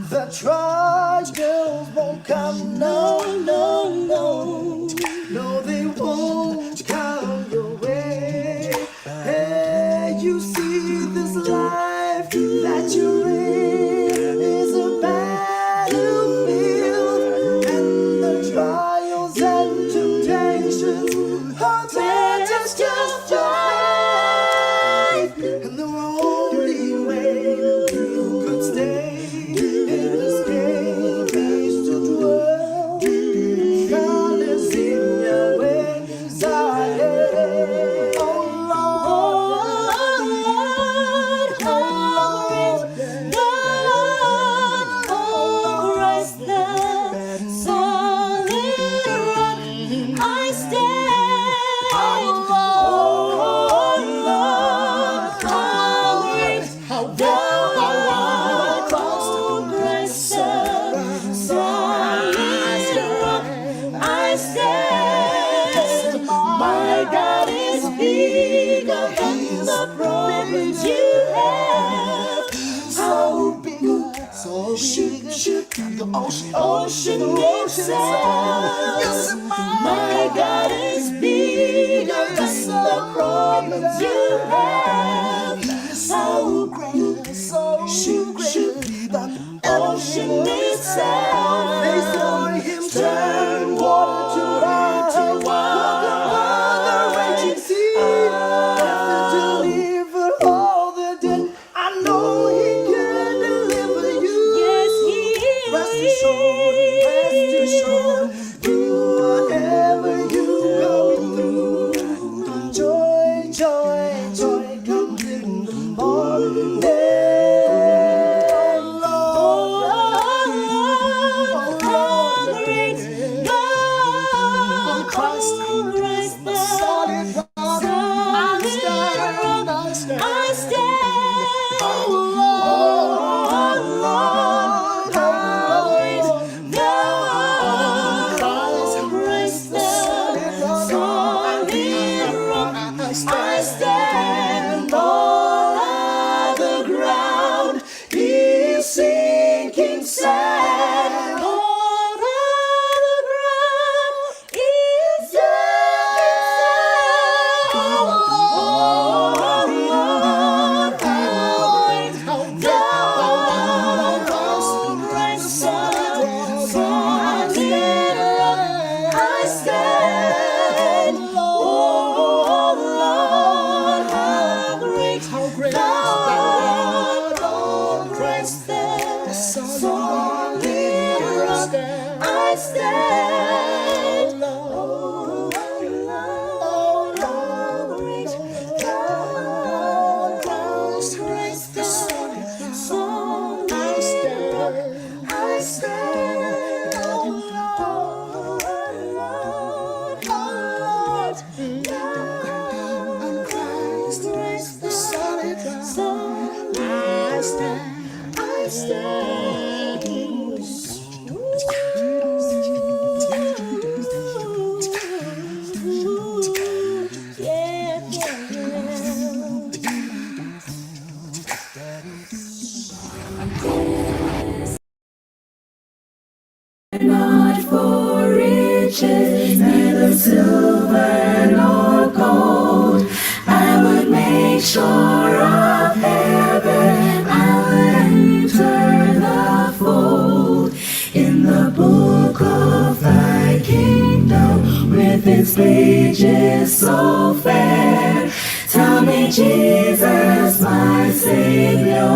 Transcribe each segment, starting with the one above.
The trials won't come, no, no, no. No, they won't come your way. Hey, you see this life that you're in is a battlefield, and the trials and temptations are there just your life. And the only way you could stay ocean itself. Yes, my God is bigger than the problems you have. So great, so great, the ocean itself. They saw him turn water to wine, the raging sea, to deliver all the dead. I know he can deliver you. Yes, he is. Rest assured, whatever you go through, joy, joy, joy comes in the morning. I stand on the ground, is sinking sand. On the ground is sinking sand. I stand, Lord, Christ the Son, I stand, oh Lord, Christ the Son, I stand. Not for riches, neither silver nor gold. I would make sure of heaven, I would enter the fold. In the book of thy kingdom, with its pages so fair, tell me, Jesus, my Savior,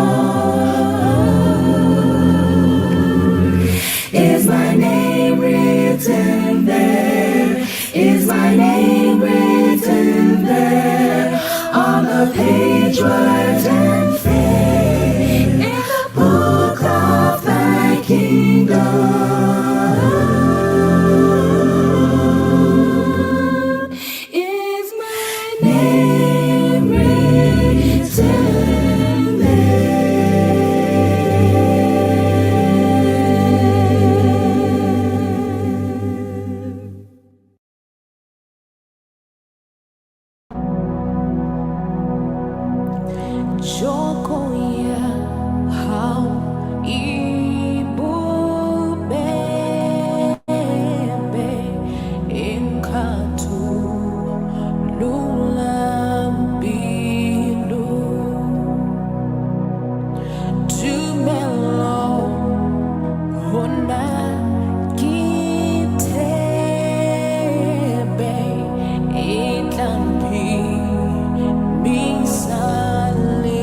is my name written there? Is my name written there? On the page white and fair, in the book of thy kingdom. Is my name written there? Joko ya how ibube inkathu lulambilu tumelo hona kitebe itlambi misalifu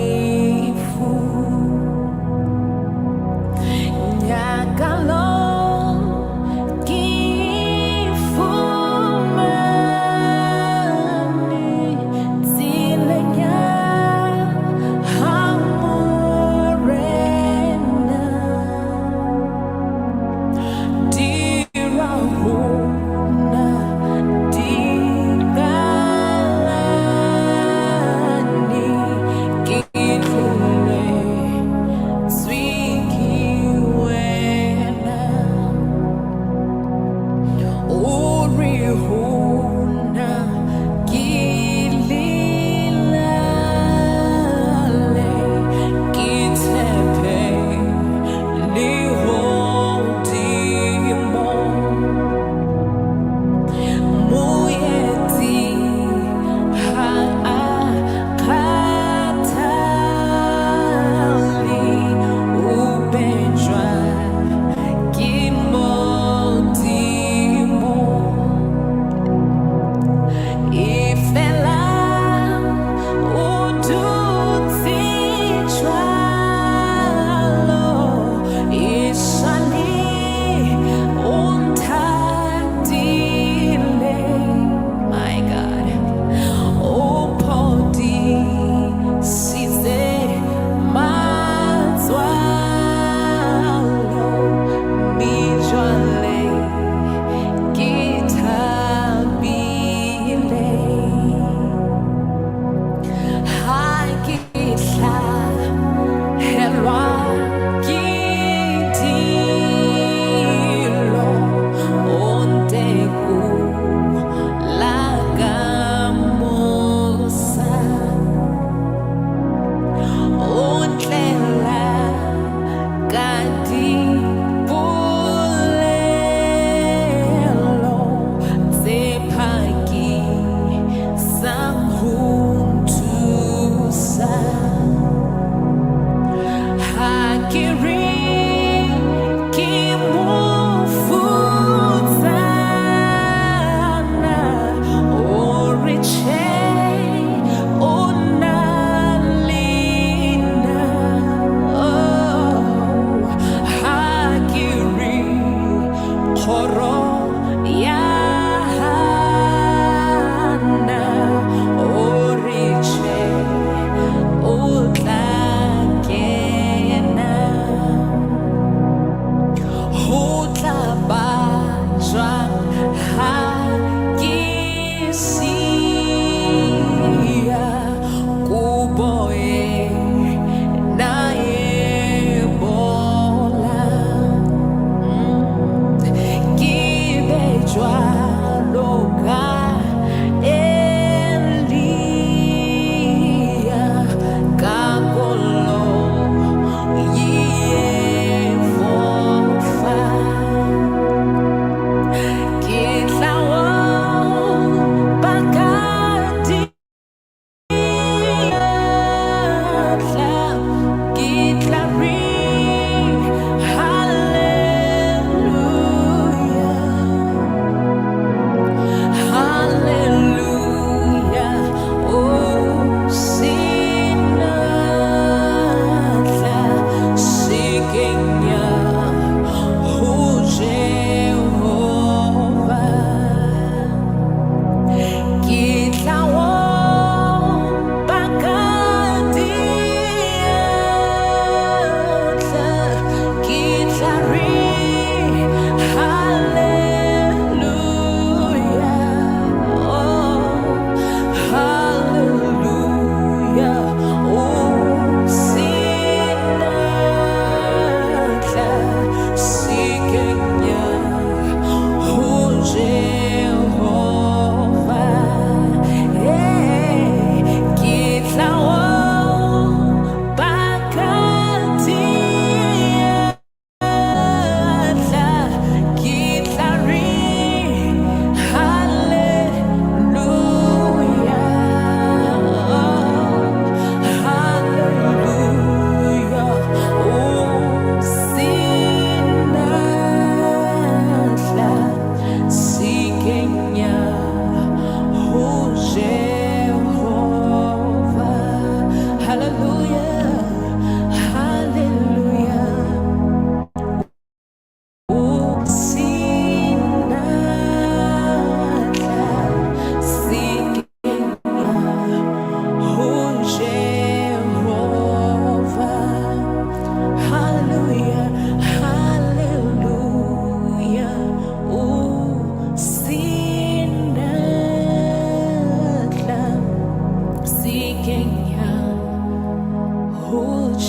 seeking Yahweh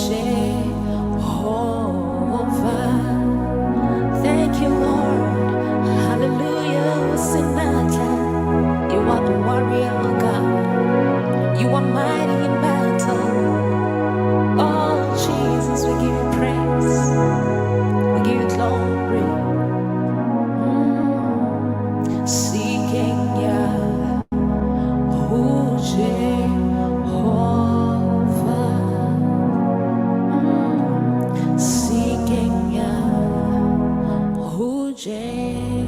Jehovah. Thank you, Lord. Hallelujah. Sinata. You are the warrior, oh God. You are mighty in battle. Oh, Jesus, we give you praise. We give you glory. Seeking Yahweh Jehovah. Seeking Yahweh Jehovah.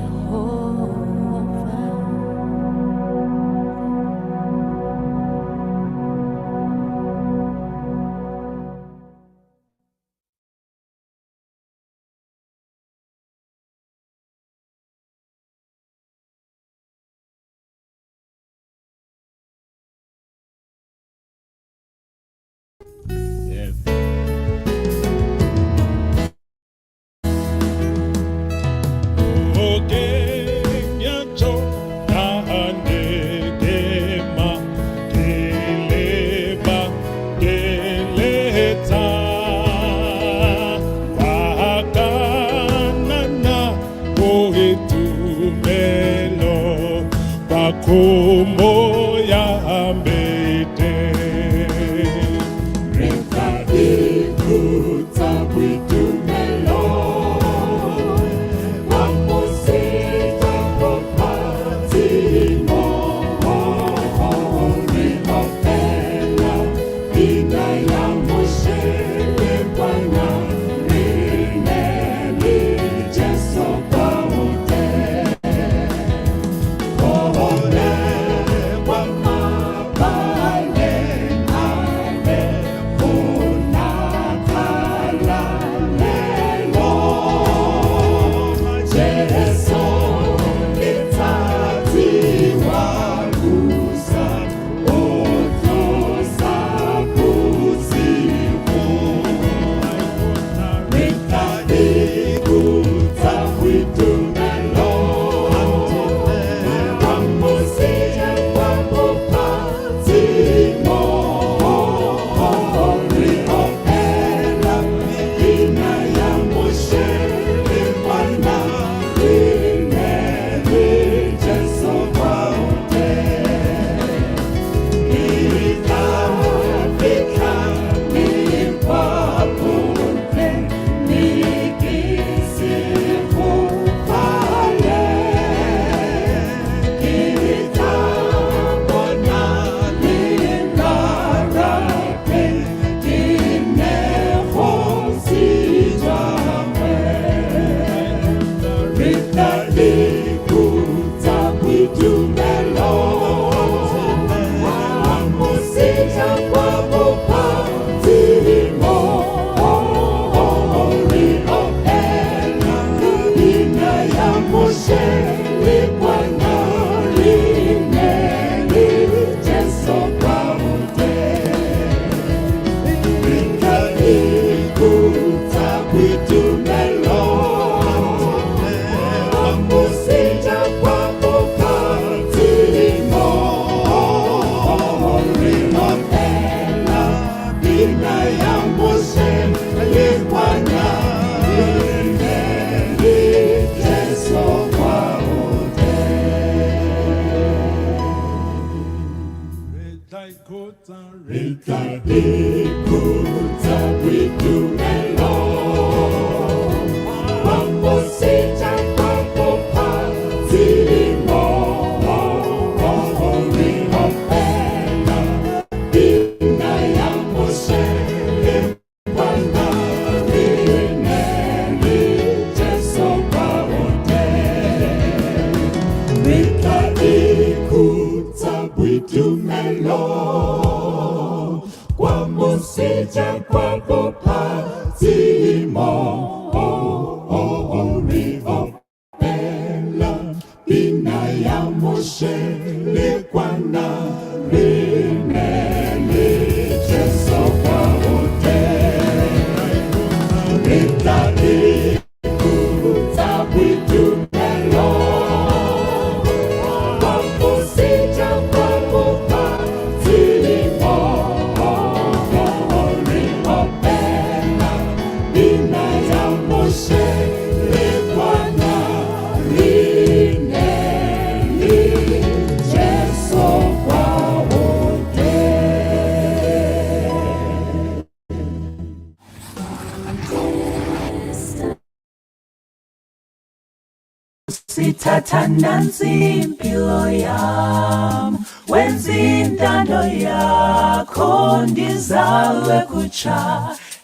Yes. Kumo ya ambete Rekadi kutabwitu melo Wamusita kopati mo Rihopela Ina ya mushele Bwana Rineli Jeso paute Sita kwa kupati thatha nansi impilo yam, wenza intando yakho ndizalwe kutsha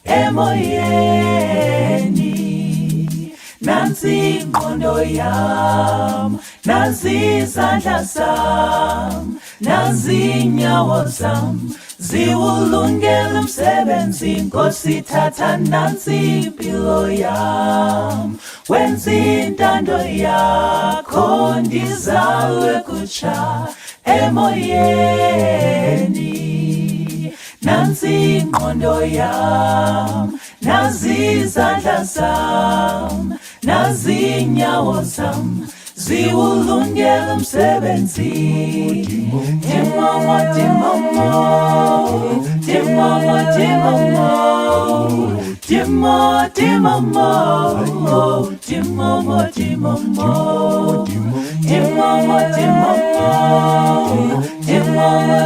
emoyeni. Nansi ingqondo yam, nazi izandla zam, nazi inyawo zam, ziwulungele umsebenzi. Nkosi thatha nansi impilo yam, wenza intando yakho ndizalwe kutsha emoyeni. Nansi ingqondo yam, nazi izandla zam, nazi inyawo zam, ziwulungele umsebenzi. Dimomo, dimomo, dimomo, dimomo, dimo, dimomo, dimomo, dimomo, dimomo, dimomo,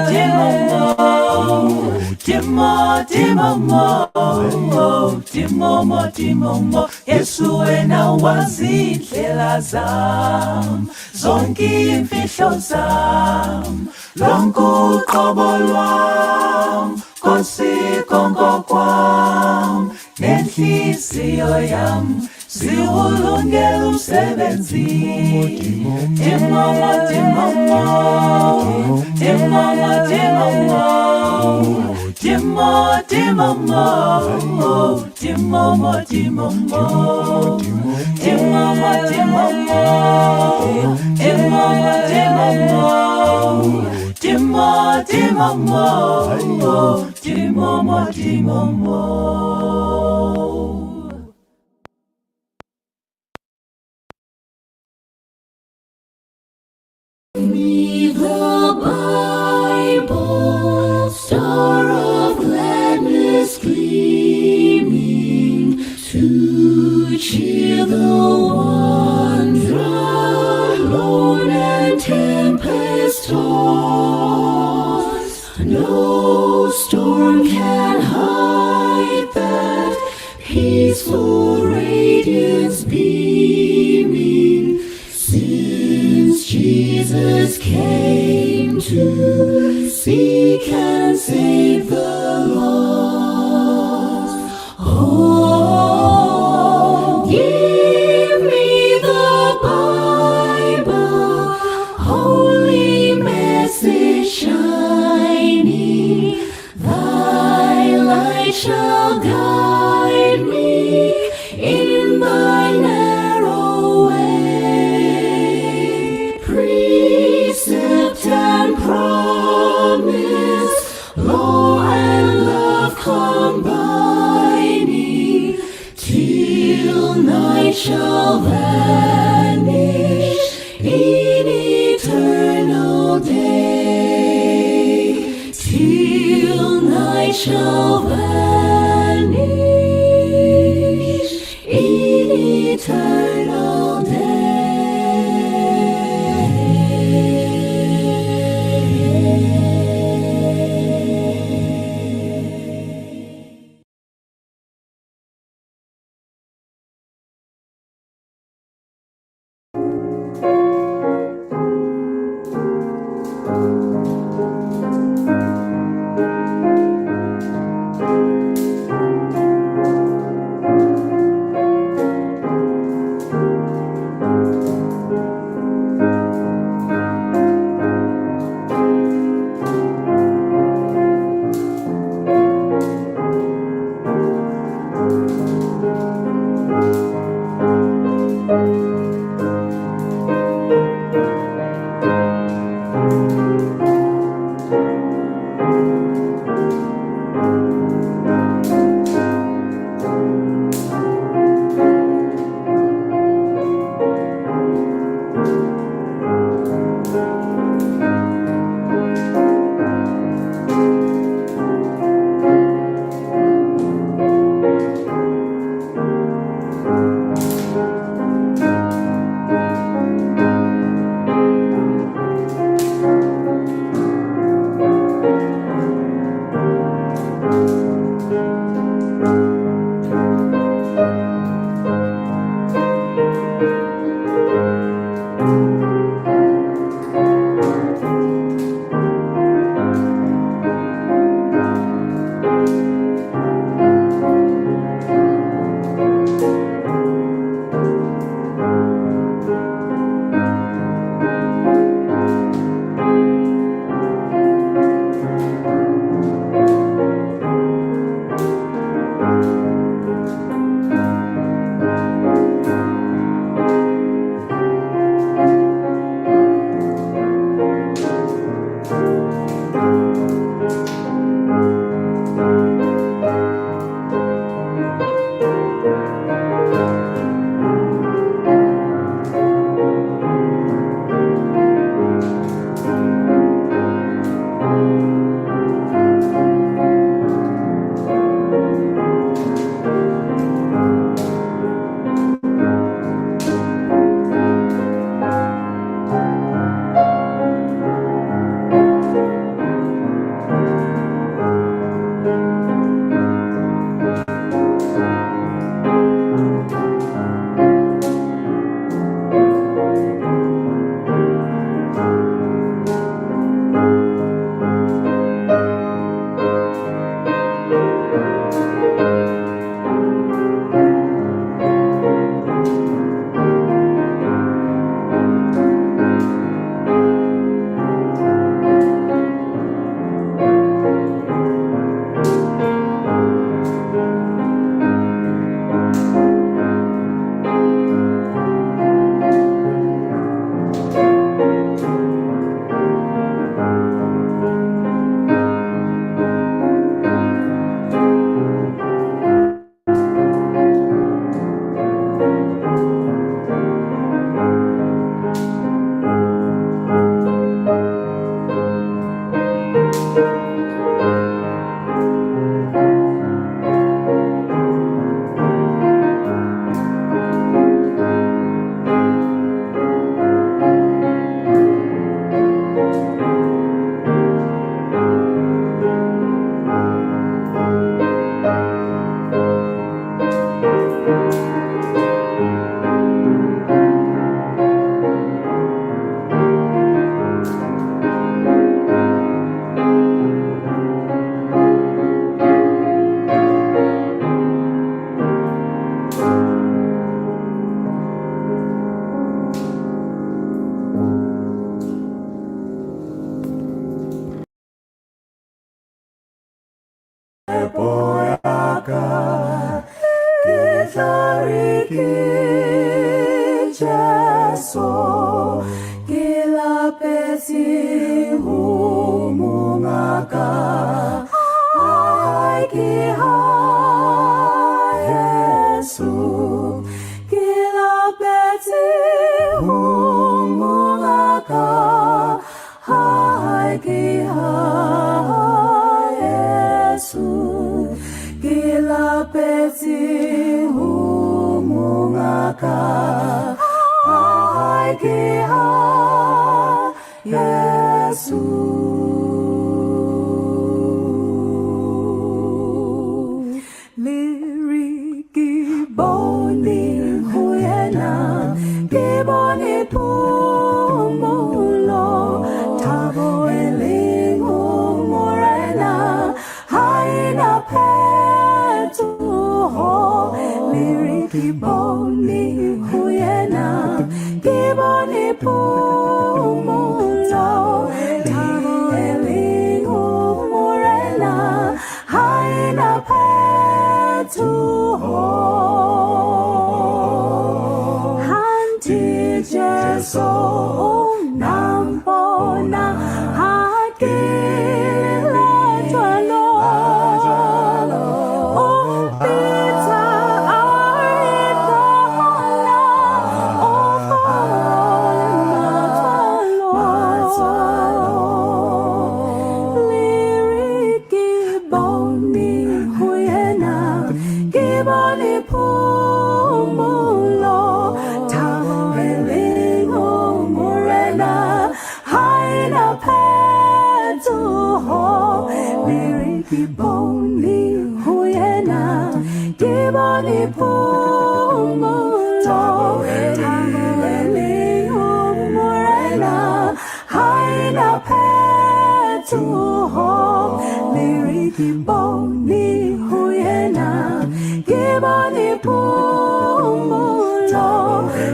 dimomo, dimomo, dimomo, dimomo, dimomo. Yesu wena wazi indlela zam, zonke imfihlo zam, lonke uqobo lwam. Nkosi konke kwam, nenhliziyo yam, ziwulungele umsebenzi. Dimomo, dimomo, dimomo, dimomo, dimo, dimomo, dimomo, dimomo, dimomo, dimomo, dimomo, dimomo, dimo, dimomo, dimomo, dimomo. Read the Bible, star of gladness gleaming, to cheer the wanderer, lone and tempest tossed. No storm can hide that peaceful radiance beaming, since Jesus came to seek and save the lost. Oh, give me the Bible, holy message shining, thy light shall guide me in thy narrow way. Precept and promise, law and love combining, till night shall vanish in eternal day. Till night shall vanish in eternal day. boyaka kitariki Jesu kilapeti humungaka hai kiha Yesu kilapeti humungaka hai kiha Yesu kilapeti humungaka hai kiha Yesu liriki boni huyena kiboni pumulo tabo elingu morena haina petu ho liriki boni huyena kiboni pumulo tabo elingu morena haina petu ho hanti Jesu nampona hakile twalo opita aritona liriki boni huyena kiboni pumulo tabo elingo morena haina petu ho liriki boni huyena kiboni pumulo tabo elingo morena haina petu ho liriki boni huyena kiboni pumulo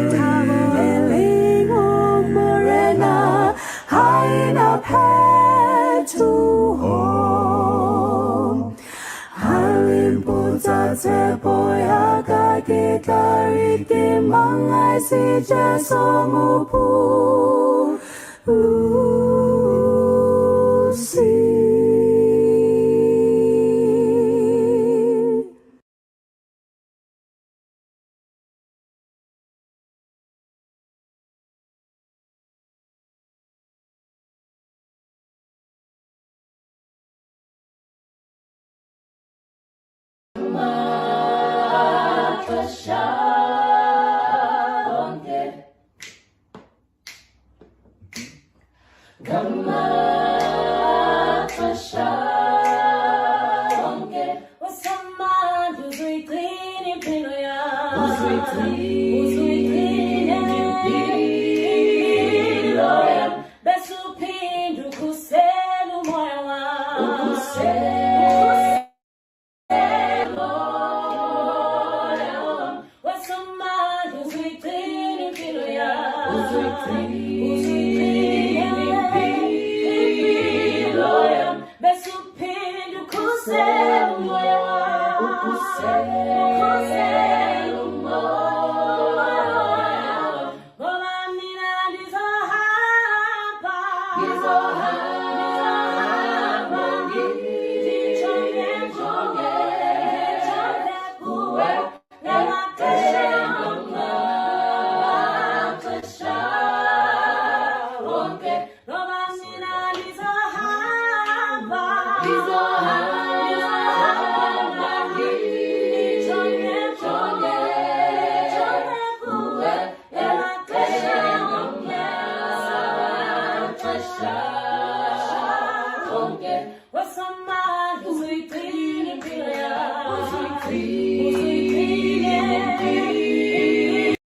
tabo elingo morena haina petu ho halimputa te boyaka kitariki mangai si Jesu mupu si Ukuse